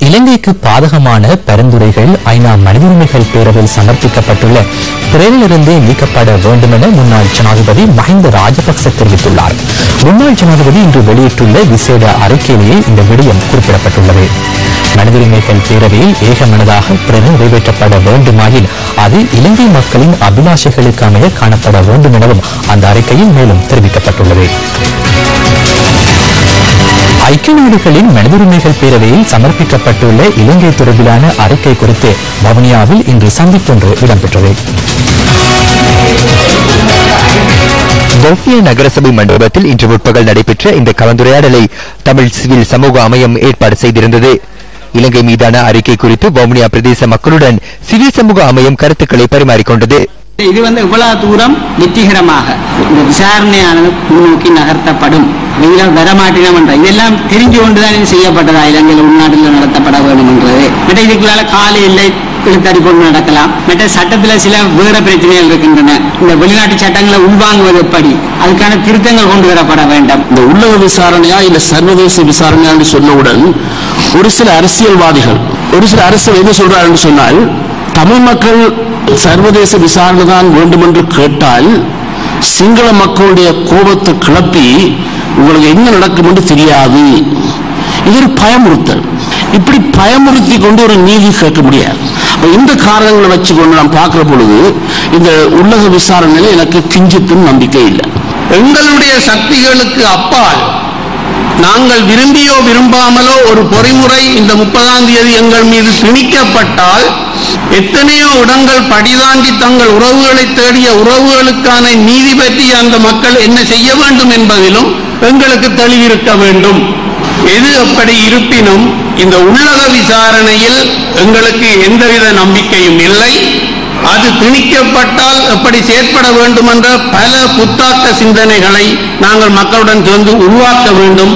இலங்கைக்கு பாதகமான பரிந்துரைகள் ஐநா மனித உரிமைகள் பேரவையில் சமர்ப்பிக்கப்பட்டுள்ள பிறரிலிருந்தே நீக்கப்பட வேண்டும் என முன்னாள் ஜனாதிபதி மஹிந்த ராஜபக்ச தெரிவித்துள்ளார். முன்னாள் ஜனாதிபதி இன்று வெளியிட்டுள்ள விசேட அறிக்கையிலேயே இந்த விடயம் குறிப்பிடப்பட்டுள்ளது. மனித உரிமைகள் பேரவையில் ஏகமனதாக பிரேரணை நிறைவேற்றப்பட வேண்டுமாயின் அது இலங்கை மக்களின் அபிலாஷைகளுக்கு அமைய காணப்பட வேண்டும் எனவும் அந்த அறிக்கையில் மேலும் தெரிவிக்கப்பட்டுள்ளது. ஐக்கிய நாடுகளின் மனித உரிமைகள் பேரவையில் சமர்ப்பிக்கப்பட்டுள்ள இலங்கை தொடர்பிலான அறிக்கை குறித்து வவுனியாவில் இன்று சந்திப்பொன்று இடம்பெற்றது. வவுனியா நகரசபை மண்டபத்தில் இன்று முற்பகல் நடைபெற்ற இந்த கலந்துரையாடலை தமிழ் சிவில் சமூக அமையம் ஏற்பாடு செய்திருந்தது. இலங்கை மீதான அறிக்கை குறித்து வவுனியா பிரதேச மக்களுடன் சிவில் சமூக அமையம் கருத்துக்களை பரிமாறிக்கொண்டது. இது இவ்வளவு தூரம் வெற்றிகரமாக இந்த விசாரணையானது முன்னோக்கி நகர்த்தப்படும் வரமாட்டினம் என்ற இதெல்லாம் தெரிஞ்சு கொண்டுதான் இது செய்யப்பட்டதா இலங்கையில் உள்நாட்டில் நடத்தப்பட வேண்டும் என்றது. மற்ற இதுக்குள்ளால காலை இல்லை இழுத்தடி கொண்டு நடக்கலாம். மற்ற சட்டத்தில் சில வேற பிரச்சனைகள் இருக்கின்றன. இந்த வெளிநாட்டு சட்டங்களை உள்வாங்குவது எப்படி, அதுக்கான திருத்தங்கள் கொண்டு வரப்பட வேண்டும். இந்த உள்ளக விசாரணையா இல்ல சர்வதேச விசாரணையா என்று சொன்னவுடன் ஒரு சில அரசியல்வாதிகள் ஒரு சில அரசியல் என்ன சொல்றாரு என்று சொன்னால், தமிழ் மக்கள் சர்வதேச விசாரணை தான் வேண்டும் என்று கேட்டால் சிங்கள மக்களுடைய கோபத்தை கிளப்பி உங்களுக்கு என்ன நடக்கும் என்று தெரியாது. இது ஒரு பயமுறுத்தல். இப்படி பயமுறுத்தி கொண்டு ஒரு நீதி கேட்க முடியாது. இந்த காரணங்களை வச்சுக்கொண்டு நாம் பார்க்கிற பொழுது இந்த உள்ளக விசாரணையில எனக்கு கிஞ்சித்தும் நம்பிக்கை இல்லை. எங்களுடைய சக்திகளுக்கு அப்பால் நாங்கள் விரும்பியோ விரும்பாமலோ ஒரு பொறிமுறை இந்த 30ஆம் தேதி எங்கள் மீது திணிக்கப்பட்டால் எத்தனையோ இடங்கள் படிதாண்டி தங்கள் உறவுகளை தேடிய உறவுகளுக்கான நீதி பற்றி அந்த மக்கள் என்ன செய்ய வேண்டும் என்பதிலும் எங்களுக்கு தெளிவிருக்க வேண்டும். எது அப்படி இருப்பினும் இந்த உள்ளக விசாரணையில் எங்களுக்கு எந்தவித நம்பிக்கையும் இல்லை. அது திணிக்கப்பட்டால் எப்படி செயற்பட வேண்டும் என்ற பல புத்தாக்க சிந்தனைகளை நாங்கள் மக்களுடன் சேர்ந்து உருவாக்க வேண்டும்.